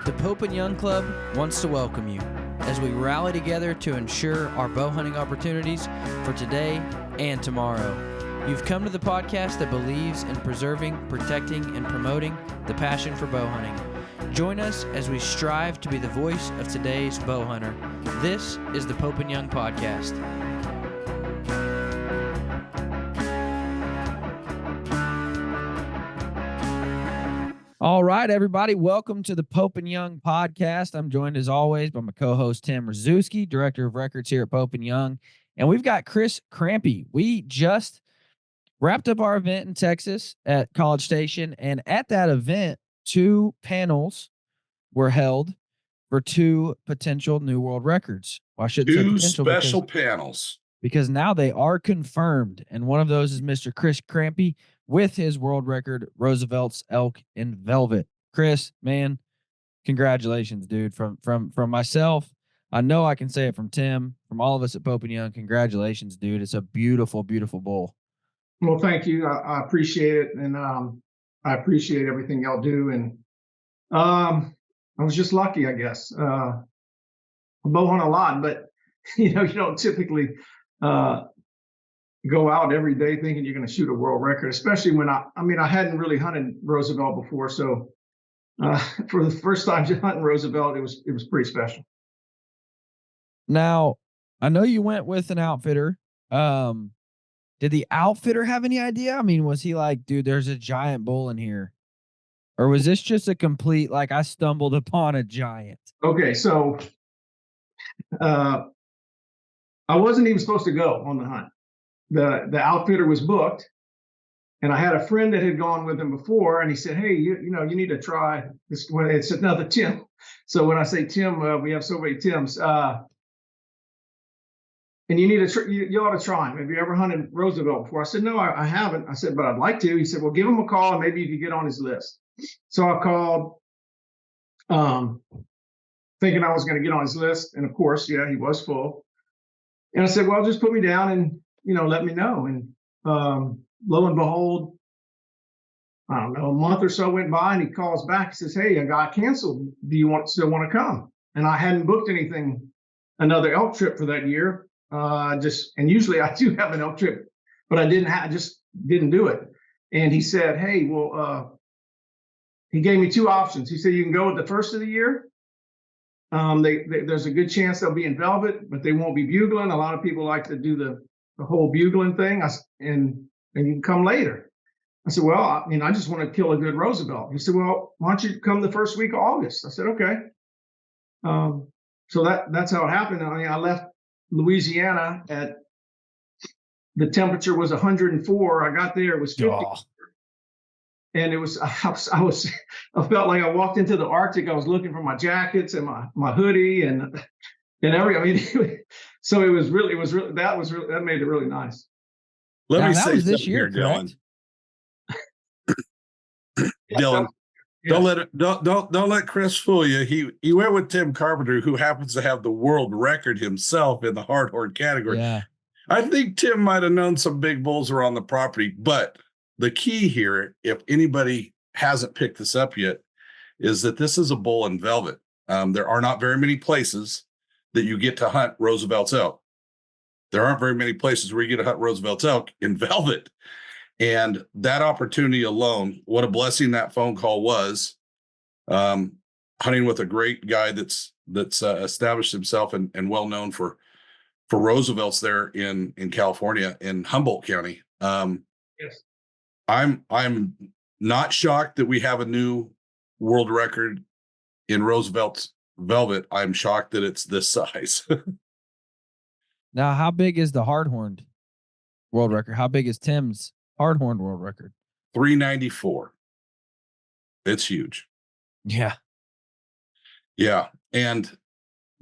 The Pope and Young Club wants to welcome you as we rally together to ensure our bow hunting opportunities for today and tomorrow. You've come to the podcast that believes in preserving, protecting, and promoting the passion for bow hunting. Join us as we strive to be the voice of today's bow hunter. This is the Pope and Young Podcast. All right, everybody, welcome to the Pope and Young Podcast. I'm joined as always by my co-host Tim Rzuski, Director of Records here at Pope and Young, and we've got Chris Krampe. We just wrapped up our event in Texas at College Station, and at that event, 2 panels were held for 2 potential new world records. Well, I shouldn't say potential, special panels, because now they are confirmed, and one of those is Mr. Chris Krampe with his world record, Roosevelt's elk in velvet. Chris, man, congratulations, dude. From myself, I know I can say it from Tim, from all of us at Pope and Young. Congratulations, dude. It's a beautiful, beautiful bull. Well, thank you. I appreciate it, and I appreciate everything y'all do. And I was just lucky, I guess. I bow hunt a lot, but you don't typically go out every day thinking you're going to shoot a world record, especially when I hadn't really hunted Roosevelt before, so for the first time hunting Roosevelt, it was pretty special. Now, I know you went with an outfitter. Did the outfitter have any idea? I mean, was he like, dude, there's a giant bull in here? Or was this just a complete, like, I stumbled upon a giant? Okay, so I wasn't even supposed to go on the hunt. The outfitter was booked, and I had a friend that had gone with him before, and he said, hey, you need to try this. Well, it's another Tim. So when I say Tim, we have so many Tims. And you need to, you ought to try him. Have you ever hunted Roosevelt before? I said, no, I haven't. I said, but I'd like to. He said, well, give him a call and maybe you could get on his list. So I called, thinking I was going to get on his list. And of course, yeah, he was full. And I said, well, just put me down and, let me know. And lo and behold, I don't know, a month or so went by and he calls back. He says, hey, I got canceled. Do you still want to come? And I hadn't booked another elk trip for that year. And usually I do have an elk trip, but I just didn't do it. And he said, hey, well, he gave me 2 options. He said, you can go with the first of the year. There's a good chance they'll be in velvet, but they won't be bugling. A lot of people like to do the whole bugling thing, and you can come later. I said, well, I just want to kill a good Roosevelt. He said, well, why don't you come the first week of August? I said, okay. So that's how it happened. I left Louisiana at, the temperature was 104. I got there, it was 50. Oh. And it was, I felt like I walked into the Arctic. I was looking for my jackets and my hoodie and so that made it really nice. Let me that say was this something year, here, Dylan. Yeah, Dylan, don't let Chris fool you. He went with Tim Carpenter, who happens to have the world record himself in the hardhorn category. Yeah. I think Tim might have known some big bulls around the property, but the key here, if anybody hasn't picked this up yet, is that this is a bull in velvet. There are not very many places that you get to hunt Roosevelt's elk. There aren't very many places where you get to hunt Roosevelt's elk in velvet. And that opportunity alone, what a blessing that phone call was. Hunting with a great guy that's established himself and well known for Roosevelt's there in California, in Humboldt County. Yes. I'm not shocked that we have a new world record in Roosevelt's velvet. I'm shocked that it's this size. Now, how big is the hard-horned world record? How big is Tim's hard-horned world record? 394. It's huge. Yeah. Yeah. And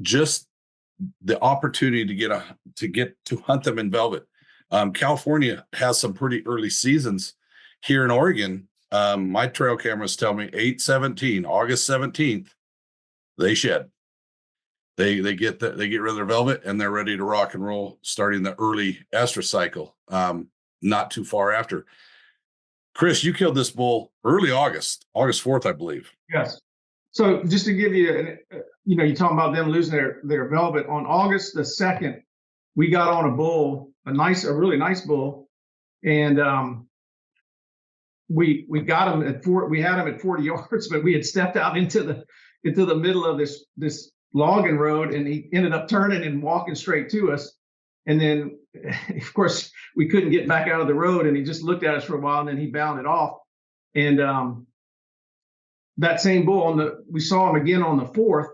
just the opportunity to get to hunt them in velvet. California has some pretty early seasons. Here in Oregon, my trail cameras tell me August 17th, they shed. They get rid of their velvet and they're ready to rock and roll starting the early estrus cycle. Not too far after. Chris, you killed this bull early August 4th, I believe. Yes. So just to give you, you're talking about them losing their velvet. On August the 2nd, we got on a bull, a really nice bull, and we got him at we had him at 40 yards, but we had stepped out into the middle of this logging road, and he ended up turning and walking straight to us. And then, of course, we couldn't get back out of the road, and he just looked at us for a while, and then he bounded off. And that same bull we saw him again on the 4th,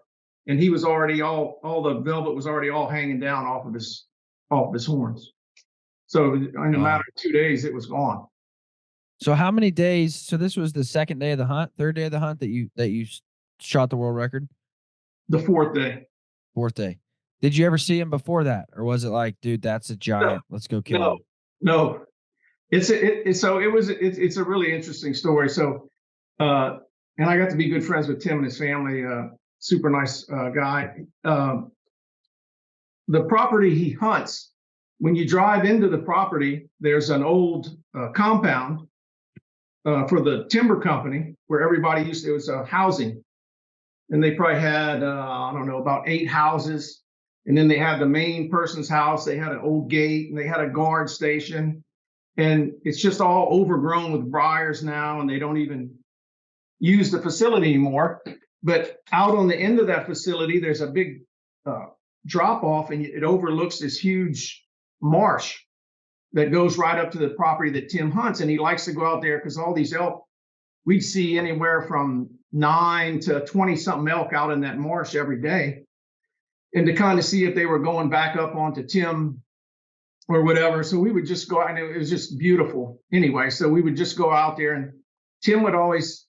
and he was already all the velvet was already all hanging down off of his horns. So in a matter of 2 days, it was gone. So how many days? So this was the second day of the hunt, third day of the hunt that you shot the world record? The 4th day. 4th day. Did you ever see him before that, or was it like, dude, that's a giant? Let's go kill him. No. It's a really interesting story. So, and I got to be good friends with Tim and his family. Super nice guy. The property he hunts, when you drive into the property, there's an old compound for the timber company where everybody it was housing. And they probably had, I don't know, about 8 houses. And then they had the main person's house. They had an old gate, and they had a guard station. And it's just all overgrown with briars now, and they don't even use the facility anymore. But out on the end of that facility, there's a big drop off, and it overlooks this huge marsh that goes right up to the property that Tim hunts. And he likes to go out there because all these elk, we'd see anywhere from 9 to 20 something elk out in that marsh every day. And to kind of see if they were going back up onto Tim or whatever. So we would just go out, and it was just beautiful anyway. So we would just go out there, and Tim would always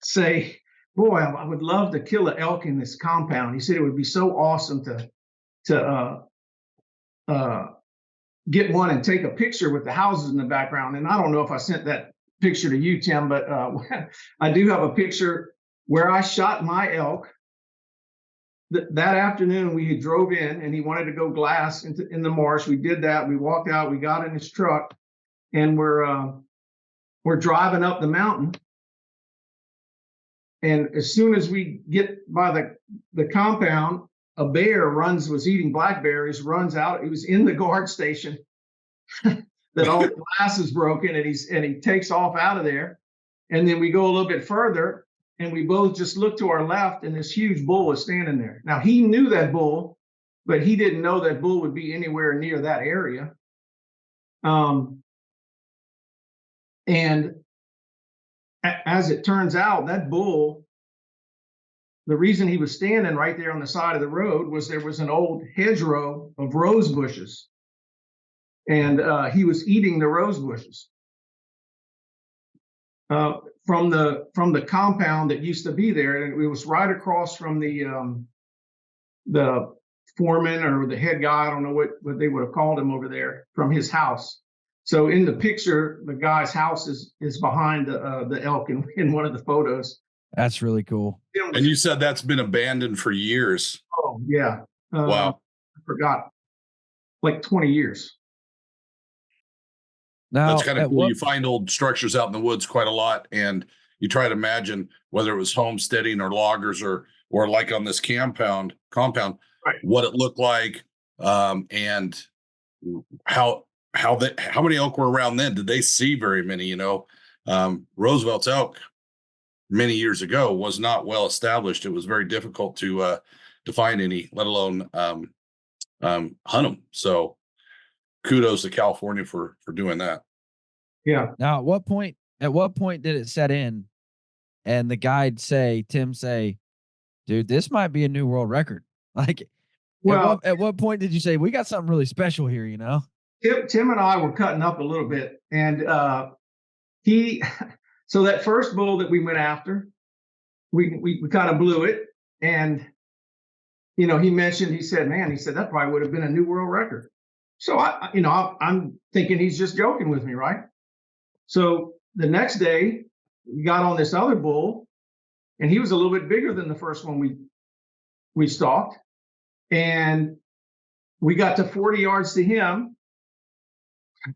say, boy, I would love to kill an elk in this compound. He said it would be so awesome to get one and take a picture with the houses in the background. And I don't know if I sent that picture to you, Tim, but I do have a picture where I shot my elk. That afternoon, we had drove in, and he wanted to go glass in the marsh. We did that. We walked out. We got in his truck, and we're driving up the mountain. And as soon as we get by the compound, a bear was eating blackberries, runs out. He was in the guard station that all the glass is broken, and he takes off out of there. And then we go a little bit further, and we both just look to our left, and this huge bull was standing there. Now, he knew that bull, but he didn't know that bull would be anywhere near that area. And as it turns out, that bull, the reason he was standing right there on the side of the road was there was an old hedgerow of rose bushes. And he was eating the rose bushes. From the compound that used to be there, and it was right across from the foreman or the head guy, I don't know what they would have called him over there, from his house. So in the picture, the guy's house is behind the elk in one of the photos. That's really cool. And you said that's been abandoned for years. Oh yeah. Wow. I forgot, like 20 years. Now, that's kind of cool. You find old structures out in the woods quite a lot, and you try to imagine whether it was homesteading or loggers or like on this compound, right, what it looked like, and how many elk were around then. Did they see very many? Roosevelt's elk many years ago was not well established. It was very difficult to find any, let alone hunt them. So kudos to California for doing that. Yeah. Now, at what point did it set in and the guide Tim say, dude, this might be a new world record? Like, well, at what point did you say, we got something really special here, Tim and I were cutting up a little bit, and so that first bull that we went after, we kind of blew it. And, he said, that probably would have been a new world record. So I'm thinking he's just joking with me, right? So the next day we got on this other bull, and he was a little bit bigger than the first one we stalked. And we got to 40 yards to him.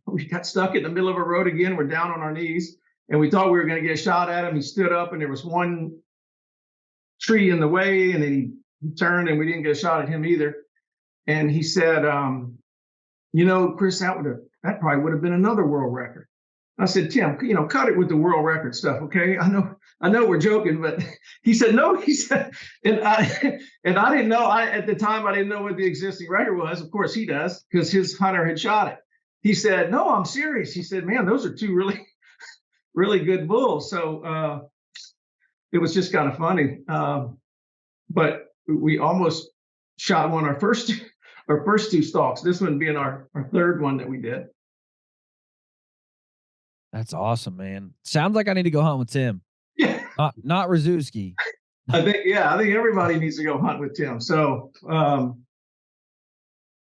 We got stuck in the middle of a road again. We're down on our knees, and we thought we were going to get a shot at him. He stood up, and there was one tree in the way, and then he turned, and we didn't get a shot at him either. And he said, Chris, that probably would have been another world record. I said, Tim, cut it with the world record stuff, okay? I know we're joking, but he said, no, he said, and I didn't know, at the time, I didn't know what the existing record was. Of course he does, because his hunter had shot it. He said, no, I'm serious. He said, man, those are two really, really good bulls. So it was just kind of funny. But we almost shot one our first two stalks, this one being our third one that we did. That's awesome, man. Sounds like I need to go hunt with Tim. Yeah. Not Rzuski. I think everybody needs to go hunt with Tim. So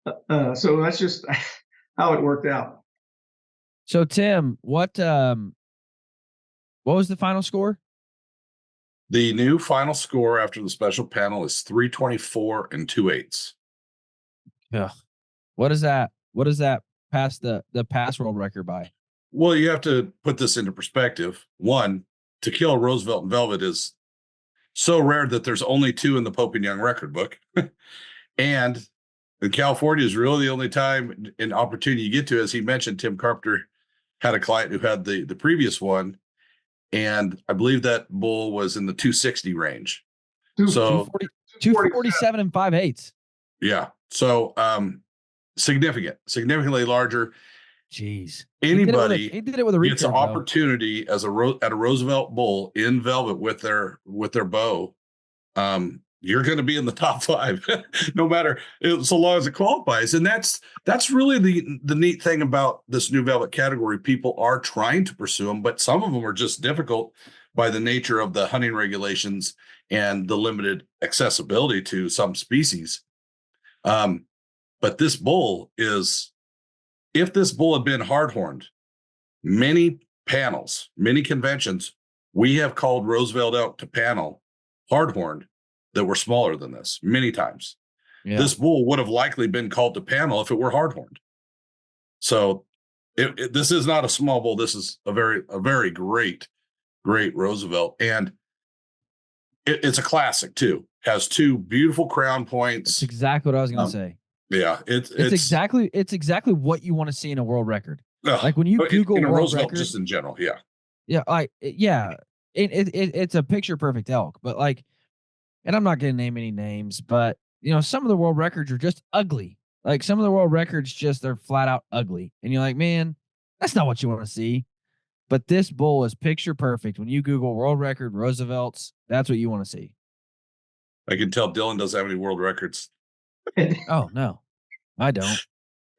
so that's just how it worked out. So Tim, what was the final score? The new final score after the special panel is 324 2/8. Yeah. What is that? What does that pass the pass world record by? Well, you have to put this into perspective. One, to kill a Roosevelt in velvet is so rare that there's only 2 in the Pope and Young record book. And in California is really the only time and opportunity you get to. As he mentioned, Tim Carpenter had a client who had the previous one. And I believe that bull was in the 260 range. So 247 5/8. Yeah. So significantly larger. Jeez. Anybody he did it with a gets an recurve, opportunity as at a Roosevelt bull in velvet with their bow. You're going to be in the top 5, no matter so long as it qualifies. And that's really the neat thing about this new velvet category. People are trying to pursue them, but some of them are just difficult by the nature of the hunting regulations and the limited accessibility to some species. But this bull is, if this bull had been hard-horned, many panels, many conventions, we have called Roosevelt elk to panel hard-horned that were smaller than this many times. Yeah. This bull would have likely been called to panel if it were hard-horned. So this is not a small bull. This is a very great Roosevelt. And it's a classic too. Has 2 beautiful crown points. That's exactly what I was going to say. Yeah. It's exactly what you want to see in a world record. Like when you Google in a world Roosevelt, record, just in general. Yeah. Yeah. It's a picture perfect elk, but like, and I'm not going to name any names, but some of the world records are just ugly. Like some of the world records they're flat out ugly. And you're like, man, that's not what you want to see. But this bull is picture perfect. When you Google world record Roosevelts, that's what you want to see. I can tell Dylan doesn't have any world records. Oh no, I don't.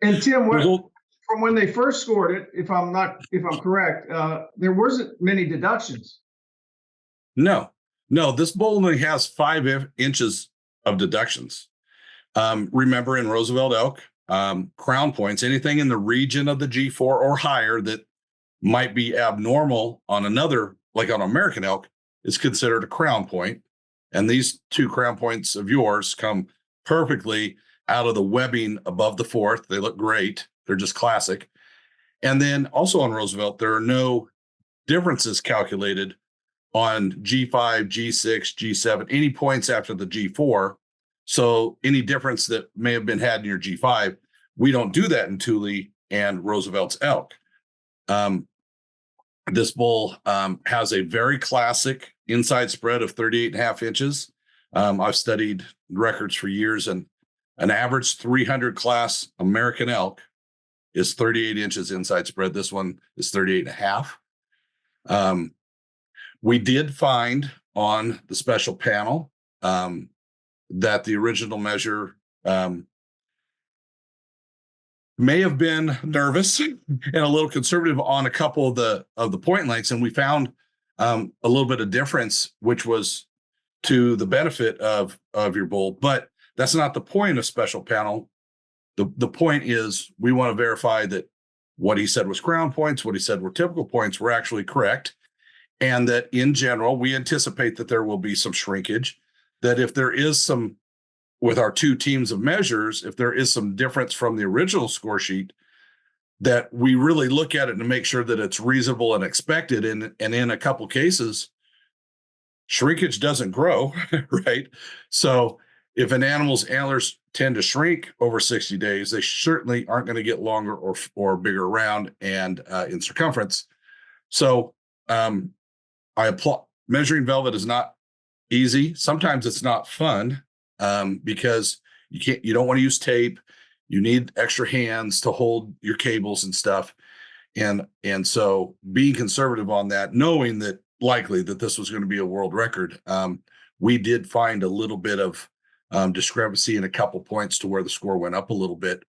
And Tim, from when they first scored it, if I'm correct, there wasn't many deductions. No, this bull only has 5 inches of deductions. Remember, in Roosevelt elk, crown points, anything in the region of the G4 or higher that might be abnormal on another, like on American elk, is considered a crown point. And these 2 crown points of yours come perfectly out of the webbing above the 4th. They look great. They're just classic. And then also on Roosevelt, there are no differences calculated on G5, G6, G7, any points after the G4. So any difference that may have been had in your G5, we don't do that in Thule and Roosevelt's elk. This bull has a very classic inside spread of 38.5 inches. I've studied records for years, and an average 300 class American elk is 38 inches inside spread. This one is 38.5. We did find on the special panel that the original measure may have been nervous and a little conservative on a couple of the point lengths, and we found a little bit of difference, which was to the benefit of your bull. But that's not the point of special panel. The point is we want to verify that what he said was crown points, what he said were typical points, were actually correct. And that in general, we anticipate that there will be some shrinkage, that if there is some, with our 2 teams of measures, if there is some difference from the original score sheet, that we really look at it to make sure that it's reasonable and expected. And in a couple cases, shrinkage doesn't grow, right? So if an animal's antlers tend to shrink over 60 days, they certainly aren't going to get longer or bigger around and in circumference. So I applaud. Measuring velvet is not easy. Sometimes it's not fun because you don't want to use tape. You need extra hands to hold your cables and stuff. And so being conservative on that, knowing that likely that this was going to be a world record, we did find a little bit of discrepancy in a couple points to where the score went up a little bit.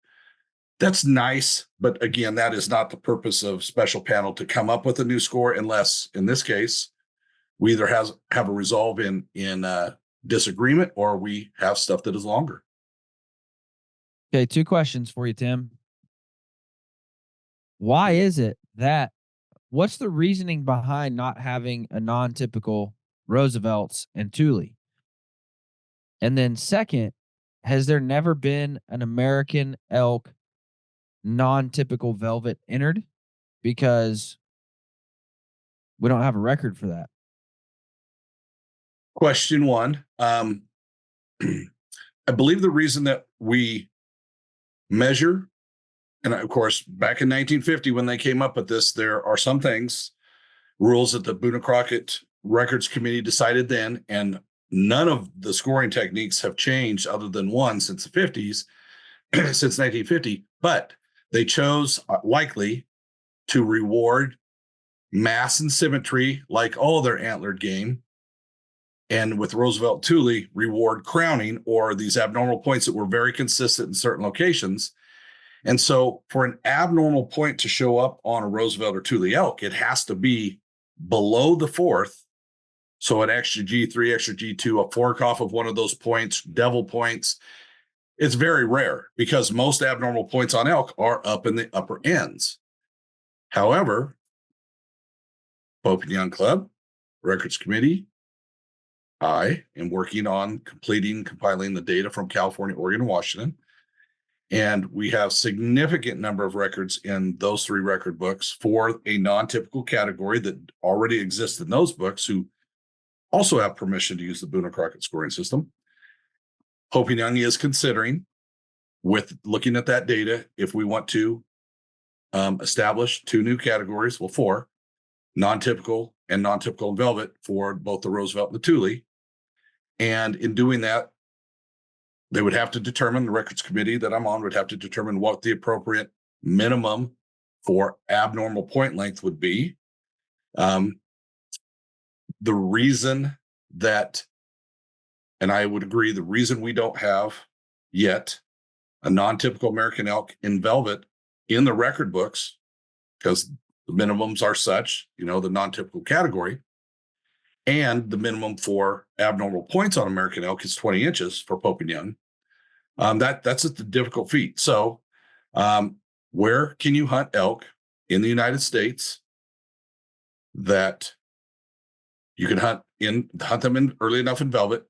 That's nice, but again, that is not the purpose of special panel to come up with a new score, unless in this case we either have a resolve in disagreement, or we have stuff that is longer. Okay, 2 questions for you, Tim. Why is it that what's the reasoning behind not having a non-typical Roosevelt's and Thule? And then second, has there never been an American elk non-typical velvet entered? Because we don't have a record for that. Question one. I believe the reason that we measure, and of course, back in 1950, when they came up with this, there are some things, rules that the Boone and Crockett Records Committee decided then, and none of the scoring techniques have changed other than one since the 50s, since 1950. But they chose likely to reward mass and symmetry, like all their antlered game. And with Roosevelt Thule, reward crowning, or these abnormal points that were very consistent in certain locations. And so for an abnormal point to show up on a Roosevelt or Thule elk, it has to be below the fourth. So an extra G3, extra G2, a fork off of one of those points, devil points. It's very rare because most abnormal points on elk are up in the upper ends. However, Pope and Young Club, Records Committee, I am working on compiling the data from California, Oregon, and Washington. And we have significant number of records in those 3 record books for a non-typical category that already exists in those books, who also have permission to use the Boone and Crockett scoring system. Pope and Young is considering, with looking at that data, if we want to establish 2 new categories, well, 4, non-typical and non-typical and velvet for both the Roosevelt and the Thule. And in doing that, they would have to determine, the records committee that I'm on would have to determine what the appropriate minimum for abnormal point length would be. The reason that, and I would agree, the reason we don't have yet a non-typical American elk in velvet in the record books, because the minimums are such, the non-typical category, and the minimum for abnormal points on American elk is 20 inches for Pope and Young. That's a difficult feat. So where can you hunt elk in the United States that you can hunt them in early enough in velvet,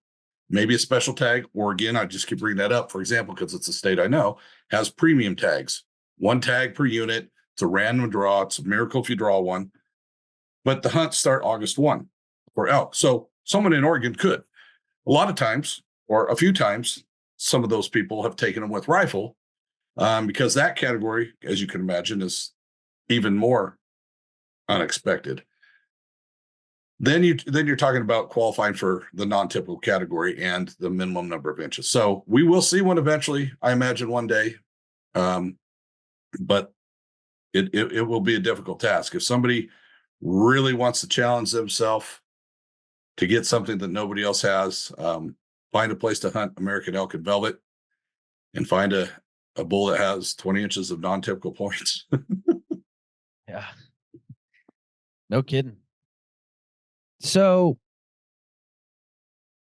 maybe a special tag, or again, I just keep bringing that up, for example, because it's a state I know, has premium tags, 1 tag per unit. It's a random draw. It's a miracle if you draw one, but the hunts start August 1 for elk. So someone in Oregon could. A lot of times, or a few times, some of those people have taken them with rifle because that category, as you can imagine, is even more unexpected. Then you're talking about qualifying for the non-typical category and the minimum number of inches. So we will see one eventually, I imagine one day, but it will be a difficult task. If somebody really wants to challenge themselves to get something that nobody else has, find a place to hunt American elk and velvet, and find a bull that has 20 inches of non-typical points. Yeah. No kidding. So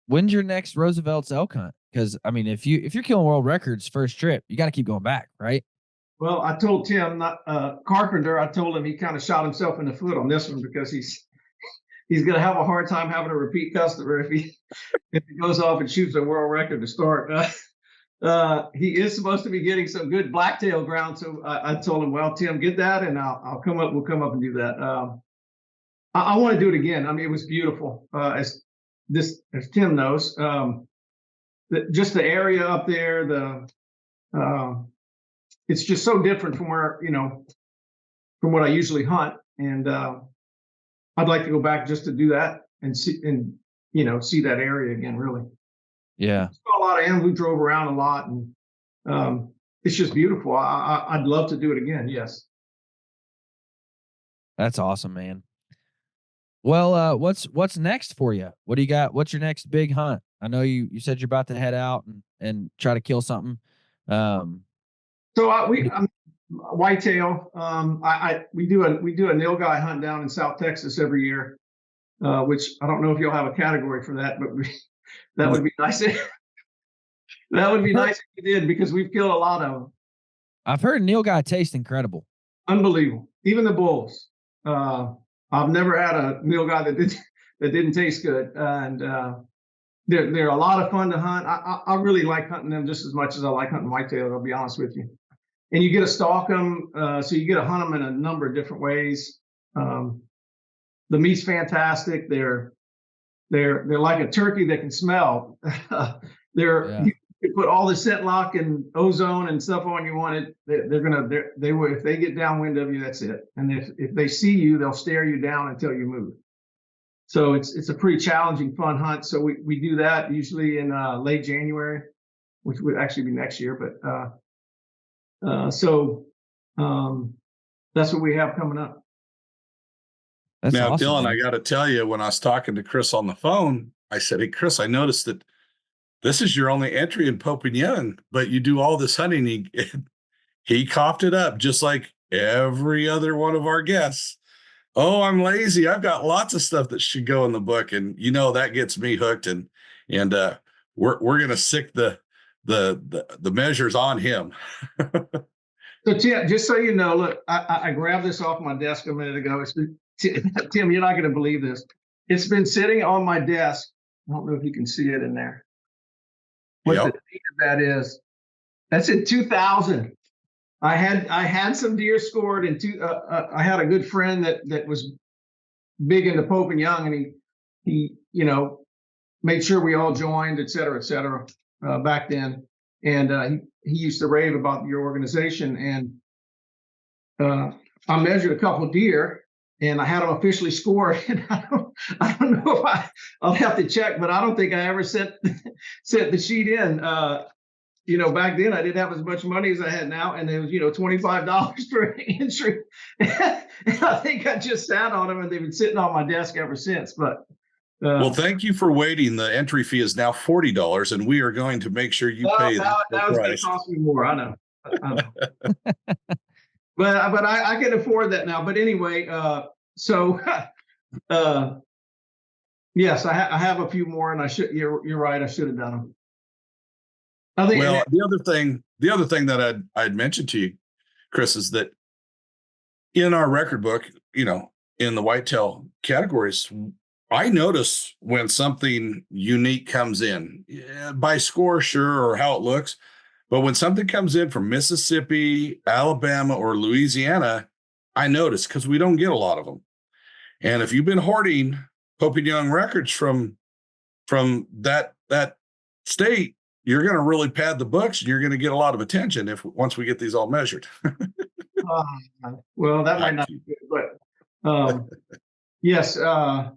when's your next Roosevelt's elk hunt? Because I mean, if you're killing world records first trip, you got to keep going back, right? Well, I told Tim, Carpenter, I told him he kind of shot himself in the foot on this one, because he's going to have a hard time having a repeat customer if he goes off and shoots a world record to start. He is supposed to be getting some good blacktail ground, so I told him, well, Tim, get that, and I'll come up. We'll come up and do that. I want to do it again. I mean, it was beautiful. As this, as Tim knows, just the area up there, it's just so different from where, from what I usually hunt. And I'd like to go back just to do that and see that area again, really. Yeah. Saw a lot of animals. We drove around a lot, and it's just beautiful. I'd love to do it again. Yes. That's awesome, man. Well, what's next for you? What do you got? What's your next big hunt? I know you said you're about to head out and try to kill something. So I'm whitetail. We do a nilgai hunt down in South Texas every year, which I don't know if you'll have a category for that, but that would be nice. That would be nice if you did, because we've killed a lot of them. I've heard nilgai taste incredible. Unbelievable. Even the bulls. I've never had a nilgai that didn't taste good, and they're a lot of fun to hunt. I really like hunting them just as much as I like hunting whitetail. I'll be honest with you. And you get to stalk them, so you get to hunt them in a number of different ways. The meat's fantastic. They're like a turkey that can smell. You put all the scent lock and ozone and stuff on you want it. They will, if they get downwind of you, that's it. And if they see you, they'll stare you down until you move. So it's a pretty challenging, fun hunt. So we do that usually in late January, which would actually be next year. But that's what we have coming up. That's now, awesome, Dylan, man. I got to tell you, when I was talking to Chris on the phone, I said, "Hey, Chris, I noticed that this is your only entry in Pope and Young, but you do all this hunting." He coughed it up just like every other one of our guests. "Oh, I'm lazy. I've got lots of stuff that should go in the book." And that gets me hooked. And we're gonna sick the measures on him. So Tim, just so you know, look, I grabbed this off my desk a minute ago. Tim, you're not going to believe this. It's been sitting on my desk. I don't know if you can see it in there. What the date of that is? That's in 2000. I had some deer scored in I had a good friend that was big into Pope and Young, and he made sure we all joined, et cetera, back then. And he used to rave about your organization. And I measured a couple of deer, and I had them officially scored. And I don't know if I'll have to check, but I don't think I ever sent the sheet in. Back then I didn't have as much money as I had now, and it was $25 for an entry. And I think I just sat on them, and they've been sitting on my desk ever since. But well, thank you for waiting. The entry fee is now $40, and we are going to make sure you pay that. That was going to cost me more. I know. But I can afford that now. But anyway, yes, I have a few more, and I should. You're right. I should have done them. I think. Well, the other thing that I'd mentioned to you, Chris, is that in our record book, in the whitetail categories, I notice when something unique comes in, by score, sure, or how it looks. But when something comes in from Mississippi, Alabama, or Louisiana, I notice, because we don't get a lot of them. And if you've been hoarding Pope and Young records from that state, you're going to really pad the books, and you're going to get a lot of attention once we get these all measured. Well, that might not be good, but yes, I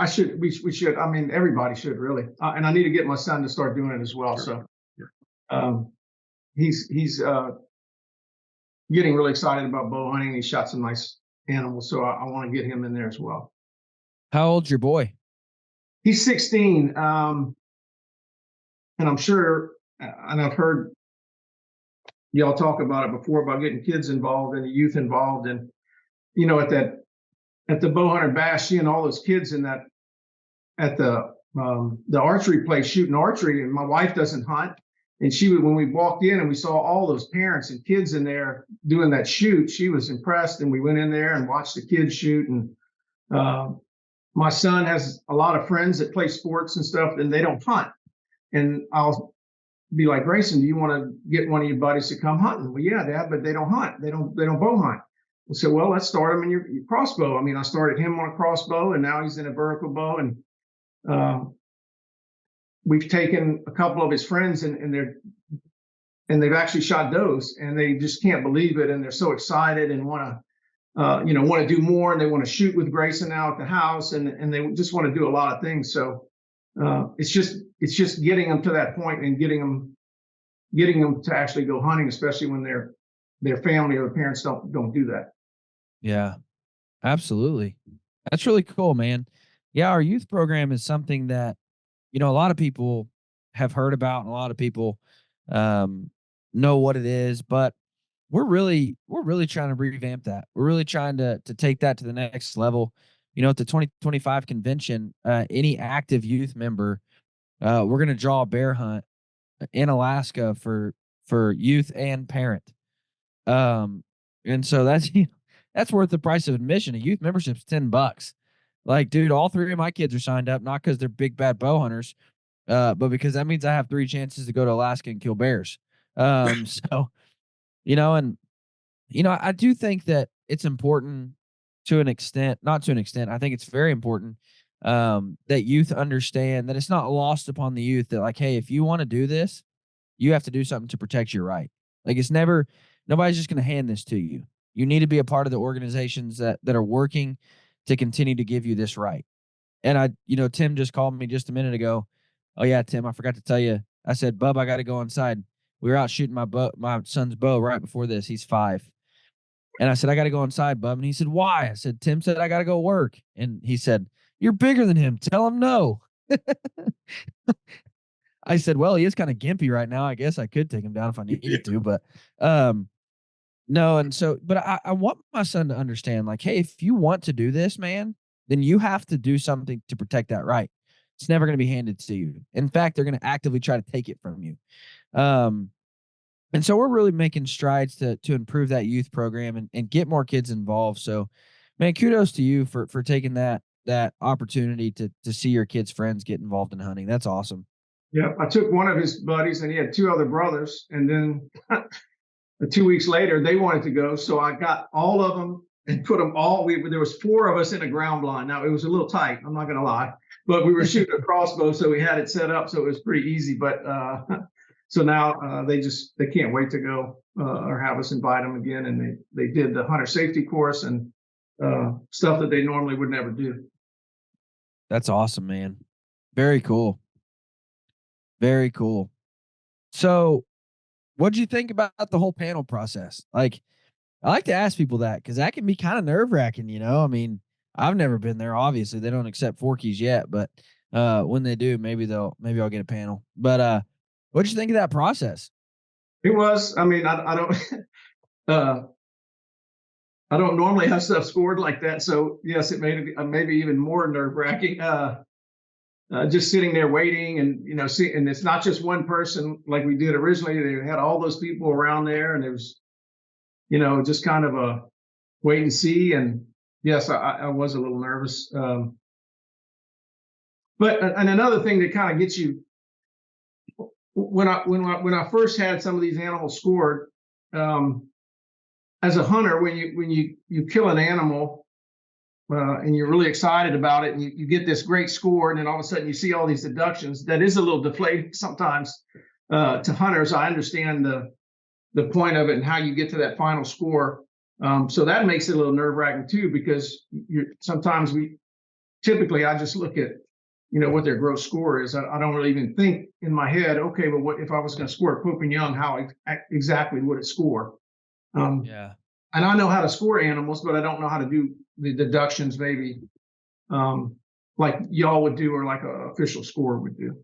should. We should. I mean, everybody should really. And I need to get my son to start doing it as well. Sure. So, he's getting really excited about bow hunting. He shot some nice animals, so I want to get him in there as well. How old's your boy? He's 16, and I'm sure, and I've heard y'all talk about it before about getting kids involved and the youth involved, and at the bow hunter bash, seeing all those kids in that at the archery place shooting archery, and my wife doesn't hunt, and when we walked in and we saw all those parents and kids in there doing that shoot, she was impressed, and we went in there and watched the kids shoot. And my son has a lot of friends that play sports and stuff, and they don't hunt, and I'll be like, "Grayson, do you want to get one of your buddies to come hunting?" "Well, yeah, Dad, but they don't hunt. They don't bow hunt." I said, well, let's start him in your crossbow. I mean, I started him on a crossbow, and now he's in a vertical bow. And we've taken a couple of his friends, and they've actually shot does, and they just can't believe it, and they're so excited and want to do more, and they want to shoot with Grayson now at the house, and they just want to do a lot of things. So it's just getting them to that point and getting them to actually go hunting, especially when their family or their parents don't do that. Yeah, absolutely. That's really cool, man. Yeah, our youth program is something that, a lot of people have heard about and a lot of people know what it is, but we're really trying to revamp that. We're really trying to take that to the next level. At the 2025 convention, any active youth member, we're going to draw a bear hunt in Alaska for youth and parent. And so that's worth the price of admission. A youth membership's $10. Like, dude, all three of my kids are signed up, not because they're big bad bow hunters, but because that means I have 3 chances to go to Alaska and kill bears. So, I do think that it's important to an extent, not to an extent. I think it's very important that youth understand that it's not lost upon the youth that, like, hey, if you want to do this, you have to do something to protect your right. Like, nobody's just going to hand this to you. You need to be a part of the organizations that are working to continue to give you this right. And Tim just called me just a minute ago. Oh yeah, Tim, I forgot to tell you. I said, Bub, I got to go inside. We were out shooting my son's bow right before this. He's 5. And I said, I got to go inside, Bub. And he said, why? I said, Tim said, I got to go work. And he said, you're bigger than him. Tell him no. I said, well, he is kind of gimpy right now. I guess I could take him down if I needed to, but no. And so, but I want my son to understand, like, hey, if you want to do this, man, then you have to do something to protect that right. It's never going to be handed to you. In fact, they're going to actively try to take it from you. And so we're really making strides to improve that youth program and get more kids involved. So, man, kudos to you for taking that opportunity to see your kids' friends get involved in hunting. That's awesome. Yeah, I took one of his buddies, and he had 2 other brothers, and then 2 weeks later they wanted to go, so I got all of them and put them all. There was 4 of us in a ground blind. Now it was a little tight, I'm not going to lie, but we were shooting a crossbow, so we had it set up, so it was pretty easy. But so now they can't wait to go or have us invite them again, and they did the hunter safety course and stuff that they normally would never do. That's awesome, man. Very cool. Very cool. So, what do you think about the whole panel process? Like, I like to ask people that because that can be kind of nerve-wracking, I mean, I've never been there. Obviously, they don't accept forkies yet, but when they do, maybe I'll get a panel. But what do you think of that process? It was. I mean, I don't. I don't normally have stuff scored like that, so yes, it made it maybe even more nerve-wracking. Just sitting there waiting, and and it's not just one person like we did originally. They had all those people around there, and it was, just kind of a wait and see. And yes, I was a little nervous. But another thing that kind of gets you when I first had some of these animals scored, as a hunter, when you kill an animal. And you're really excited about it, and you get this great score, and then all of a sudden you see all these deductions. That is a little deflating sometimes to hunters. I understand the point of it and how you get to that final score. So that makes it a little nerve-wracking too, because sometimes typically I just look at what their gross score is. I don't really even think in my head, okay, well, what if I was going to score Pope and Young? How exactly would it score? Yeah. And I know how to score animals, but I don't know how to do the deductions maybe like y'all would do, or like an official score would do.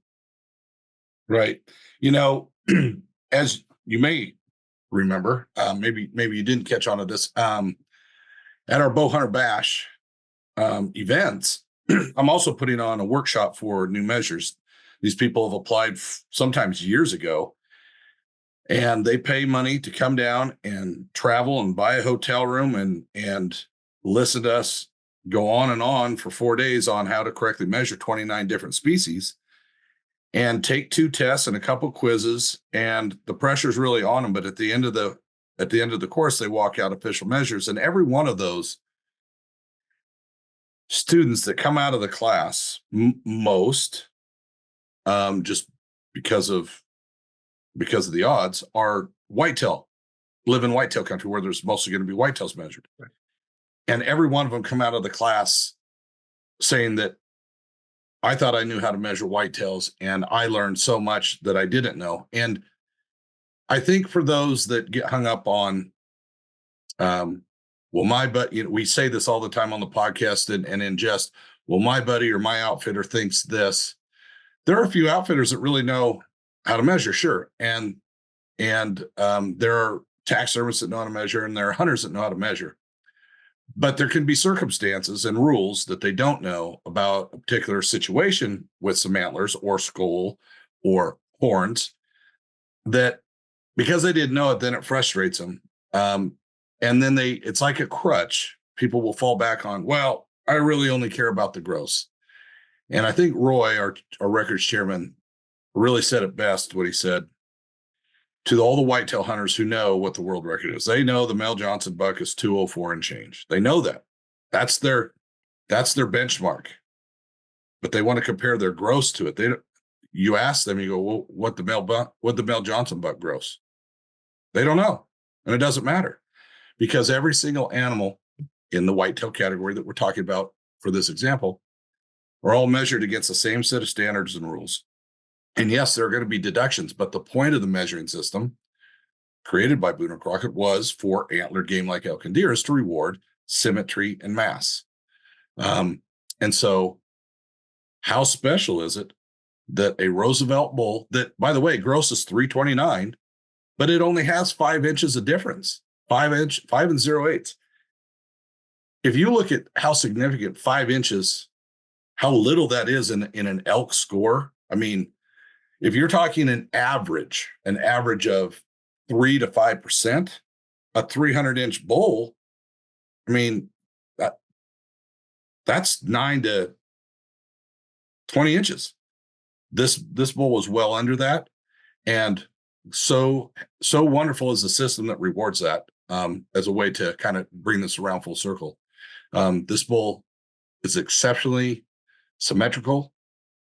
Right. As you may remember, maybe you didn't catch on to this, at our Bow Hunter Bash events, I'm also putting on a workshop for new measures. These people have applied sometimes years ago, and they pay money to come down and travel and buy a hotel room and listen to us go on and on for 4 days on how to correctly measure 29 different species, and take 2 tests and a couple quizzes. And the pressure's really on them. But at the end of the at the end of the course, they walk out official measures, and every one of those students that come out of the class, most, just because of the odds, are whitetail, live in whitetail country where there's mostly going to be whitetails measured. Right. And every one of them come out of the class saying that I thought I knew how to measure whitetails, and I learned so much that I didn't know. And I think for those that get hung up on, well, my buddy, we say this all the time on the podcast and in jest, well, my buddy or my outfitter thinks this. There are a few outfitters that really know how to measure, sure. And there are taxidermists that know how to measure, and there are hunters that know how to measure. But there can be circumstances and rules that they don't know about a particular situation with some antlers or skull or horns, that because they didn't know it, then it frustrates them. And then it's like a crutch. People will fall back on, well, I really only care about the gross. And I think Roy, our records chairman, really said it best when he said, to all the whitetail hunters who know what the world record is, they know the Mel Johnson buck is 204 and change. They know that. That's their benchmark. But they want to compare their gross to it. You ask them, you go, well, what the Mel Johnson buck gross? They don't know. And it doesn't matter, because every single animal in the whitetail category that we're talking about for this example are all measured against the same set of standards and rules. And yes, there are going to be deductions, but the point of the measuring system created by Boone and Crockett was for antlered game like elk and deer is to reward symmetry and mass. And so how special is it that a Roosevelt bull that, by the way, gross is 329, but it only has 5 inches of difference, 5 and 0.8. If you look at how significant 5 inches, how little that is in an elk score, I mean, if you're talking an average of 3 to 5%, a 300-inch bull, I mean, that's 9 to 20 inches. This bull was well under that. And so wonderful is the system that rewards that, as a way to kind of bring this around full circle. This bull is exceptionally symmetrical.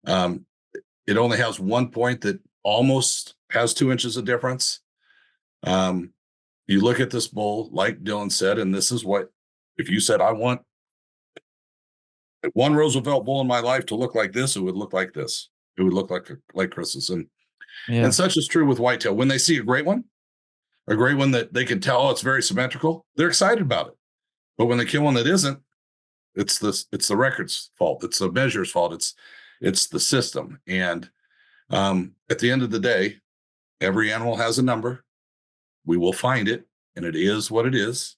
It only has one point that almost has 2 inches of difference. You look at this bull, like Dylan said, and this is what, if you said, I want one Roosevelt bull in my life to look like this, it would look like this. It would look like Chris's. And such is true with whitetail. When they see a great one that they can tell, oh, it's very symmetrical, they're excited about it. But when they kill one that isn't, it's the record's fault. It's the measure's fault. It's the system. And at the end of the day, every animal has a number. We will find it, and it is what it is,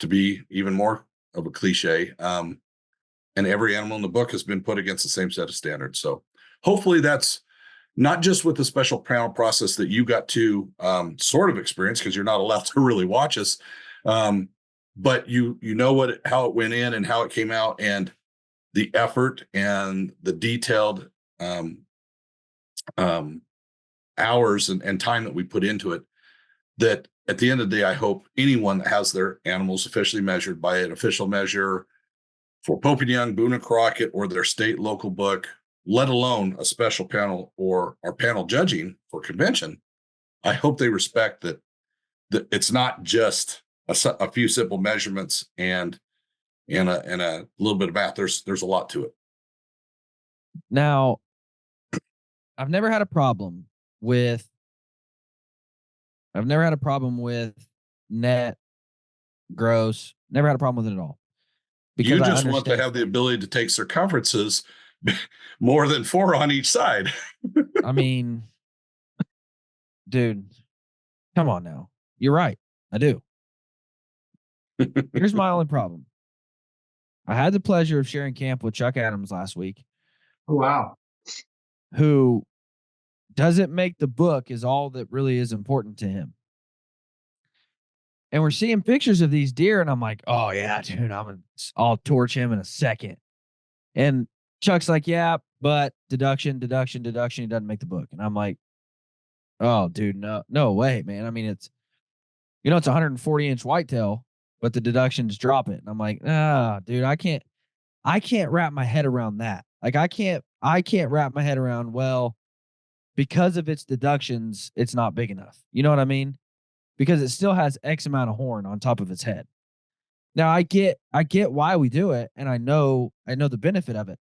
to be even more of a cliche. And every animal in the book has been put against the same set of standards. So hopefully that's not just with the special panel process that you got to sort of experience, because you're not allowed to really watch us, but you know how it went in and how it came out, and the effort and the detailed hours and time that we put into it, that at the end of the day, I hope anyone that has their animals officially measured by an official measure for Pope and Young, Boone and Crockett, or their state local book, let alone a special panel or our panel judging for convention, I hope they respect that it's not just a few simple measurements and a little bit of math. There's a lot to it. Now, I've never had a problem with net, gross. Never had a problem with it at all. Because you just want to have the ability to take circumferences more than 4 on each side. I mean, dude, come on now. You're right. I do. Here's my only problem. I had the pleasure of sharing camp with Chuck Adams last week. Oh, wow. Who doesn't make the book is all that really is important to him. And we're seeing pictures of these deer, and I'm like, oh yeah, dude, I'll torch him in a second. And Chuck's like, yeah, but deduction, he doesn't make the book. And I'm like, oh, dude, no way, man. I mean, it's 140-inch whitetail, but the deductions drop it. And I'm like, dude, I can't wrap my head around that. Like I can't wrap my head around, well, because of its deductions, it's not big enough. You know what I mean? Because it still has X amount of horn on top of its head. Now I get why we do it, and I know the benefit of it.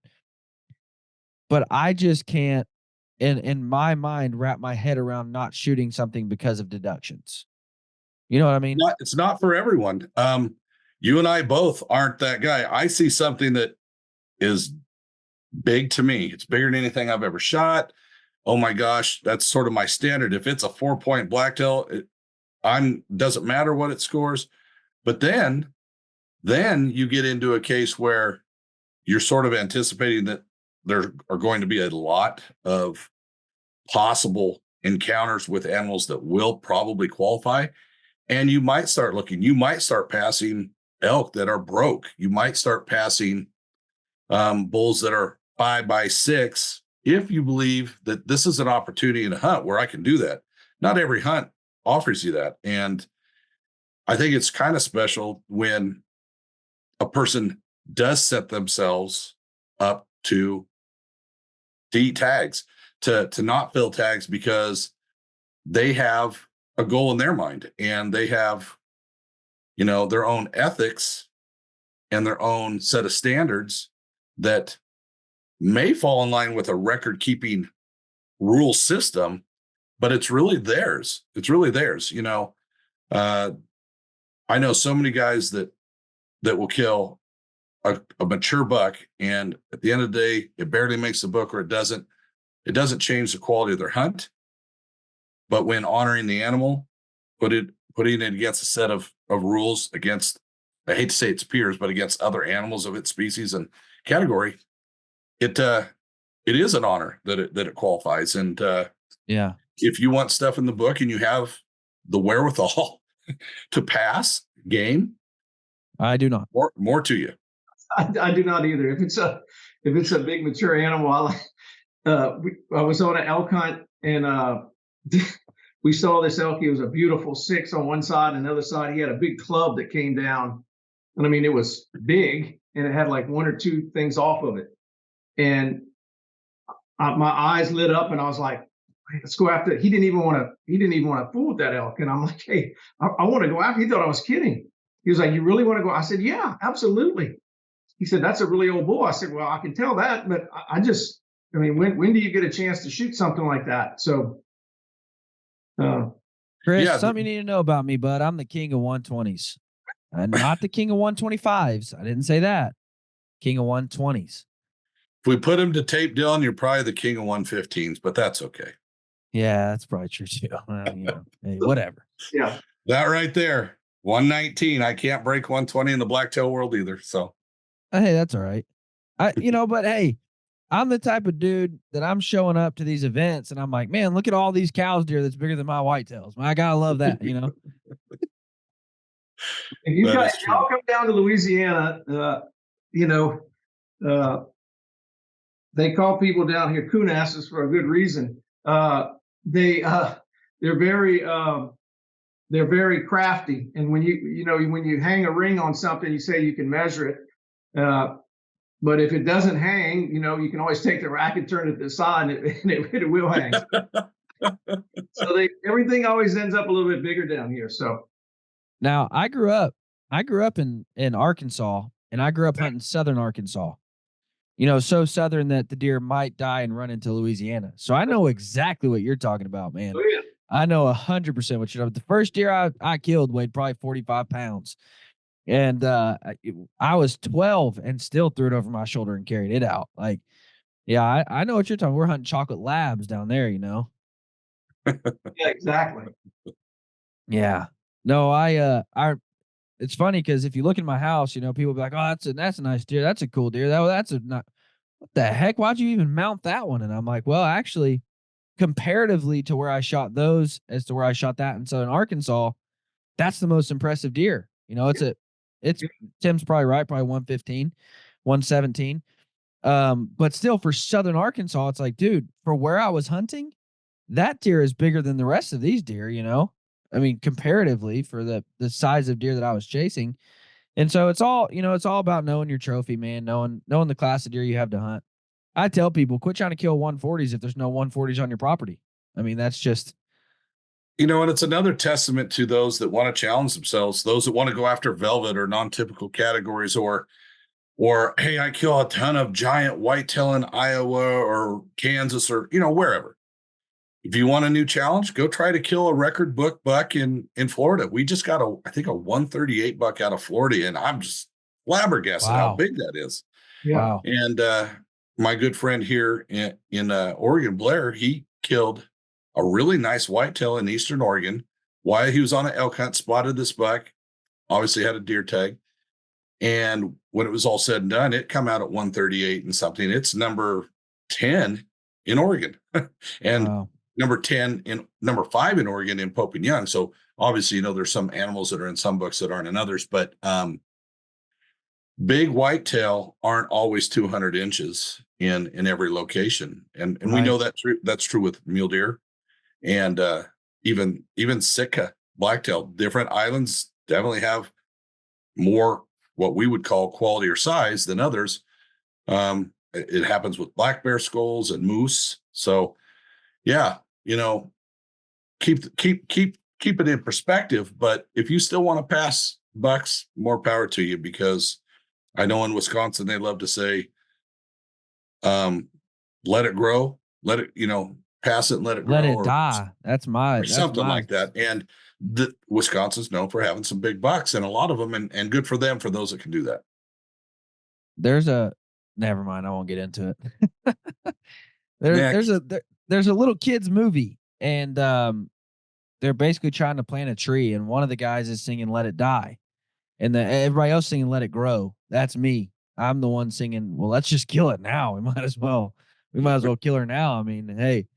But I just can't in my mind wrap my head around not shooting something because of deductions. You know what I mean? It's not for everyone. You and I both aren't that guy. I see something that is big to me. It's bigger than anything I've ever shot. Oh my gosh, that's sort of my standard. If it's a 4-point blacktail, doesn't matter what it scores. But then you get into a case where you're sort of anticipating that there are going to be a lot of possible encounters with animals that will probably qualify. And you might start passing elk that are broke. You might start passing bulls that are 5x6 if you believe that this is an opportunity in a hunt where I can do that. Not every hunt offers you that. And I think it's kind of special when a person does set themselves up to eat tags, to not fill tags, because they have a goal in their mind and they have, their own ethics and their own set of standards that may fall in line with a record keeping rule system, but it's really theirs. It's really theirs. I know so many guys that will kill a mature buck, and at the end of the day, it barely makes the book, or it doesn't change the quality of their hunt. But when honoring the animal, putting it against a set of rules against, I hate to say its peers, but against other animals of its species and category, it is an honor that it qualifies. And yeah, if you want stuff in the book and you have the wherewithal to pass game, I do not. More to you. I do not either. If it's a big mature animal, I was on an elk hunt, and we saw this elk. He was a beautiful 6 on one side, and the other side he had a big club that came down, and I mean it was big, and it had like 1 or 2 things off of it, and my eyes lit up, and I was like, let's go after it. He didn't even want to fool with that elk, and I'm like, hey, I want to go after. He thought I was kidding. He was like, you really want to go? I said, yeah, absolutely. He said, that's a really old bull. I said, well, I can tell that, but when do you get a chance to shoot something like that? So, Chris, something you need to know about me, bud. I'm the king of 120s. I'm not the king of 125s. I didn't say that. King of 120s. If we put him to tape, Dylan, you're probably the king of 115s, but that's okay. Yeah, that's probably true too. Hey, whatever. Yeah. That right there, 119. I can't break 120 in the blacktail world either. So, hey, that's all right. But hey, I'm the type of dude that I'm showing up to these events and I'm like, man, look at all these cows deer that's bigger than my whitetails. I gotta love that, If y'all come down to Louisiana, they call people down here coonasses for a good reason. They're very crafty, and when you hang a ring on something, you say you can measure it. But if it doesn't hang, you can always take the rack and turn it to the side, and it will hang. So everything always ends up a little bit bigger down here. So now I grew up in Arkansas, and I grew up hunting southern Arkansas. So southern that the deer might die and run into Louisiana. So I know exactly what you're talking about, man. Oh, yeah. I know 100% what you're talking about. The first deer I killed weighed probably 45 pounds. And I was 12 and still threw it over my shoulder and carried it out. Like, yeah, I know what you're talking. We're hunting chocolate labs down there, Yeah, exactly. Yeah. No, it's funny because if you look in my house, people be like, oh, that's a nice deer. That's a cool deer. What the heck? Why'd you even mount that one? And I'm like, well, actually, comparatively to where I shot those as to where I shot that in southern Arkansas, that's the most impressive deer. It's Tim's probably right, probably 115, 117. But still for southern Arkansas, it's like, dude, for where I was hunting, that deer is bigger than the rest of these deer, I mean, comparatively for the size of deer that I was chasing. And so it's all, it's all about knowing your trophy, man, knowing the class of deer you have to hunt. I tell people, quit trying to kill 140s if there's no 140s on your property. I mean, that's just, And it's another testament to those that want to challenge themselves, those that want to go after velvet or non-typical categories, or hey, I kill a ton of giant whitetail in Iowa or Kansas or wherever. If you want a new challenge, go try to kill a record book buck in Florida. We just got I think a 138 buck out of Florida, and I'm just flabbergasted how wow. big that is. Yeah. Wow. And my good friend here in Oregon, Blair, he killed a really nice whitetail in Eastern Oregon while he was on an elk hunt, spotted this buck, obviously had a deer tag. And when it was all said and done, it come out at 138 and something. It's number 10 in Oregon and Wow. number 5 in Oregon in Pope and Young. So obviously, there's some animals that are in some books that aren't in others, but big whitetail aren't always 200 inches in every location. And we know that's true with mule deer and even Sitka blacktail. Different islands definitely have more what we would call quality or size than others. It happens with black bear skulls and moose. So yeah, keep it in perspective. But if you still want to pass bucks, more power to you, because I know in Wisconsin they love to say, let it grow, let it, pass it and let it grow, Let it or die. or something like that. And the Wisconsin's known for having some big bucks, and a lot of them, and good for them, for those that can do that. Never mind. I won't get into it. Next. There's a little kids movie, and they're basically trying to plant a tree, and one of the guys is singing "Let It Die," and everybody else singing "Let It Grow." That's me. I'm the one singing, well, let's just kill it now. We might as well kill her now. I mean, hey.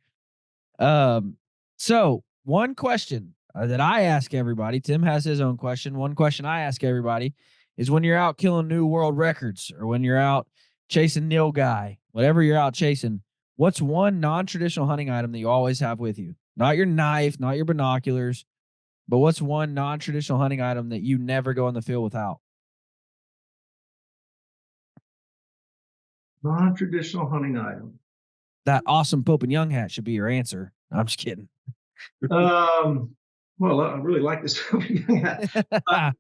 So one question that I ask everybody, Tim has his own question. One question I ask everybody is, when you're out killing new world records, or when you're out chasing Nil Guy, whatever you're out chasing, what's one non-traditional hunting item that you always have with you? Not your knife, not your binoculars, but what's one non-traditional hunting item that you never go in the field without? Non-traditional hunting item. That awesome Pope and Young hat should be your answer. I'm just kidding. Well, I really like this hat.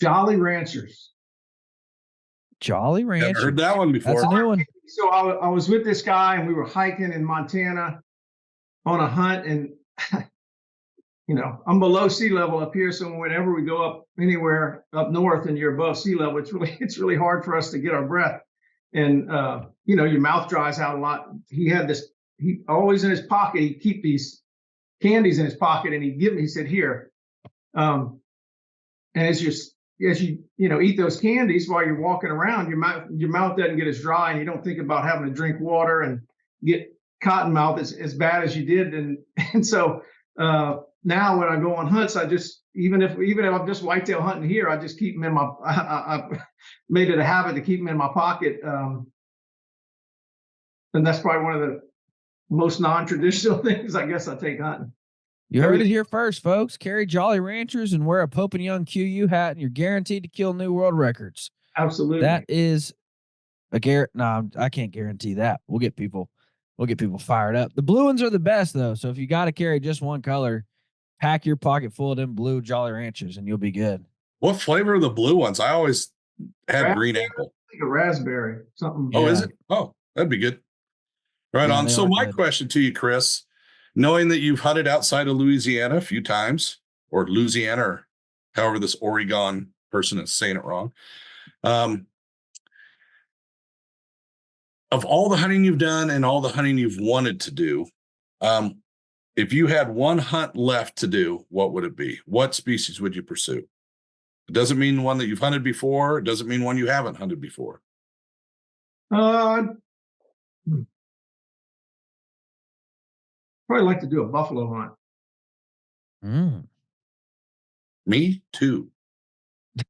Jolly Ranchers. Jolly Rancher. Never heard that one before. That's a new one. So I was with this guy, and we were hiking in Montana on a hunt, and I'm below sea level up here. So whenever we go up anywhere up north and you're above sea level, it's really hard for us to get our breath. And your mouth dries out a lot. He always in his pocket, he'd keep these candies in his pocket, and he said, here. And as you eat those candies while you're walking around, your mouth doesn't get as dry, and you don't think about having to drink water and get cotton mouth as bad as you did. And so now when I go on hunts, I just, even if I'm just whitetail hunting here, I just keep them in I made it a habit to keep them in my pocket. And that's probably one of the most non-traditional things, I guess, I take hunting. You heard it here first, folks. Carry Jolly Ranchers and wear a Pope and Young QU hat, and you're guaranteed to kill new world records. Absolutely. That is a no, I can't guarantee that. We'll get people fired up. The blue ones are the best, though. So if you got to carry just one color, pack your pocket full of them blue Jolly Ranchers, and you'll be good. What flavor are the blue ones? I always had green apple. I think a raspberry, something. Oh, is it? Oh, that'd be good. Right on. So my question to you, Chris, knowing that you've hunted outside of Louisiana a few times, or Louisiana, or however this Oregon person is saying it wrong. Of all the hunting you've done and all the hunting you've wanted to do, if you had one hunt left to do, what would it be? What species would you pursue? It doesn't mean one that you've hunted before. It doesn't mean one you haven't hunted before. Probably like to do a buffalo hunt. Me too.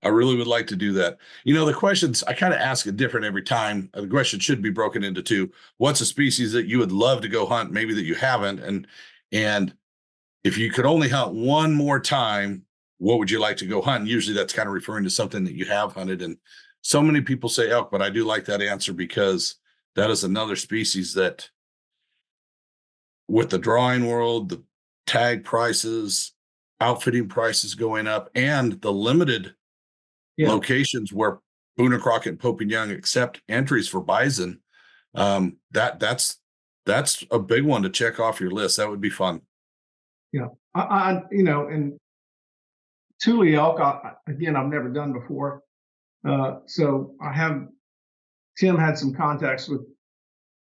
I really would like to do that. The questions I kind of ask it different every time. The question should be broken into two. What's a species that you would love to go hunt, maybe that you haven't? And if you could only hunt one more time, what would you like to go hunt? And usually that's kind of referring to something that you have hunted. And so many people say elk, but I do like that answer because that is another species that, with the drawing world, the tag prices, outfitting prices going up, and the limited locations where Boone and Crockett and Pope and Young accept entries for bison, that's a big one to check off your list. That would be fun. Yeah, and Thule elk, again, I've never done before. So Tim had some contacts with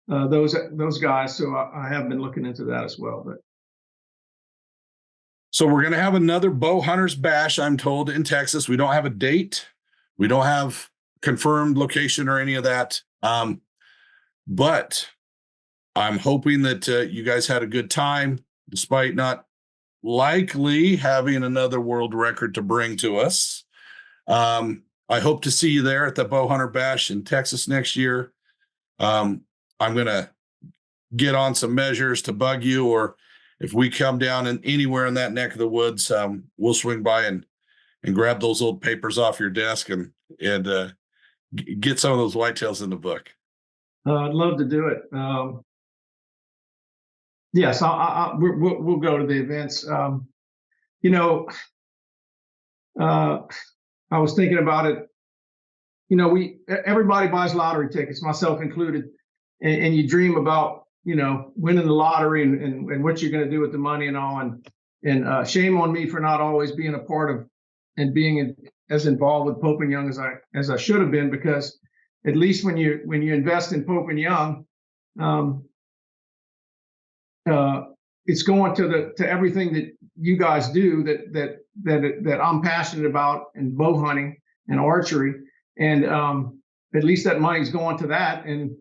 those guys, so I have been looking into that as well. But so we're going to have another bow hunters bash, I'm told, in Texas. We don't have a date. We don't have confirmed location or any of that. But I'm hoping that you guys had a good time, despite not likely having another world record to bring to us. I hope to see you there at the Bow Hunter Bash in Texas next year. I'm going to get on some measures to bug you, or if we come down anywhere in that neck of the woods, we'll swing by and grab those old papers off your desk and get some of those whitetails in the book. I'd love to do it. Yes, we'll go to the events. I was thinking about it. Everybody buys lottery tickets, myself included, and you dream about winning the lottery and what you're going to do with the money and all. And shame on me for not always being a part of and being as involved with Pope and Young as I should have been, because at least when you invest in Pope and Young, it's going to everything that you guys do that I'm passionate about, in bow hunting and archery, and at least that money's going to that, and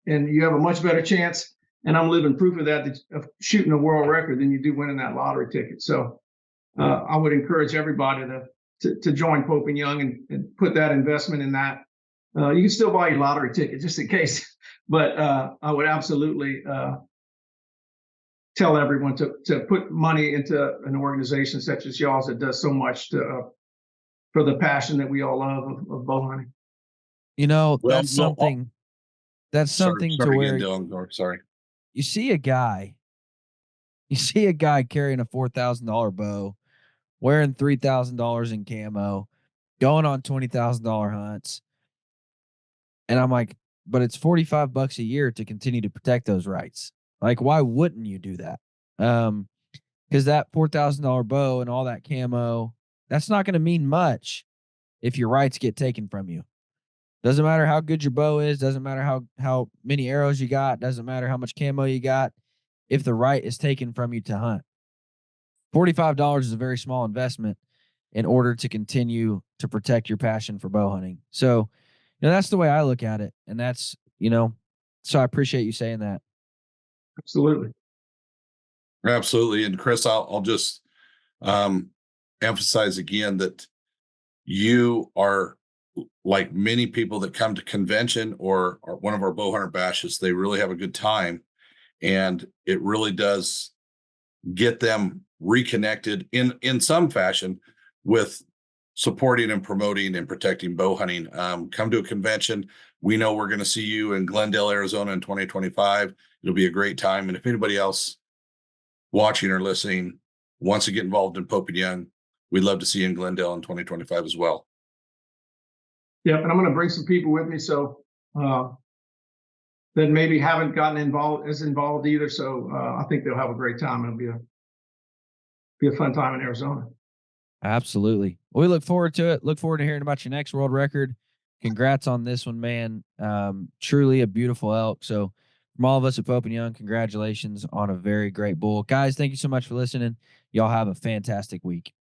you have a much better chance, and I'm living proof of that, of shooting a world record than you do winning that lottery ticket. So I would encourage everybody to join Pope and Young and put that investment in that. You can still buy your lottery ticket just in case, but I would absolutely tell everyone to put money into an organization such as y'all's that does so much for the passion that we all love of bow hunting. That's something. That's something to where sorry. You see a guy carrying a $4,000 bow, wearing $3,000 in camo, going on $20,000 hunts, and I'm like, but it's $45 a year to continue to protect those rights. Like, why wouldn't you do that? Because that $4,000 bow and all that camo, that's not going to mean much if your rights get taken from you. Doesn't matter how good your bow is. Doesn't matter how many arrows you got. Doesn't matter how much camo you got. If the right is taken from you to hunt, $45 is a very small investment in order to continue to protect your passion for bow hunting. So, that's the way I look at it, and that's so I appreciate you saying that. Absolutely. And Chris, I'll just emphasize again that you are, like many people that come to convention or one of our bow hunter bashes, they really have a good time, and it really does get them reconnected in some fashion with supporting and promoting and protecting bow hunting. Come to a convention. We know we're going to see you in Glendale, Arizona in 2025. It'll be a great time. And if anybody else watching or listening wants to get involved in Pope and Young, we'd love to see you in Glendale in 2025 as well. Yep, and I'm going to bring some people with me, so that maybe haven't gotten involved either. So I think they'll have a great time. It'll be a fun time in Arizona. Absolutely. Well, we look forward to it. Look forward to hearing about your next world record. Congrats on this one, man. Truly a beautiful elk. So from all of us at Pope and Young, congratulations on a very great bull. Guys, thank you so much for listening. Y'all have a fantastic week.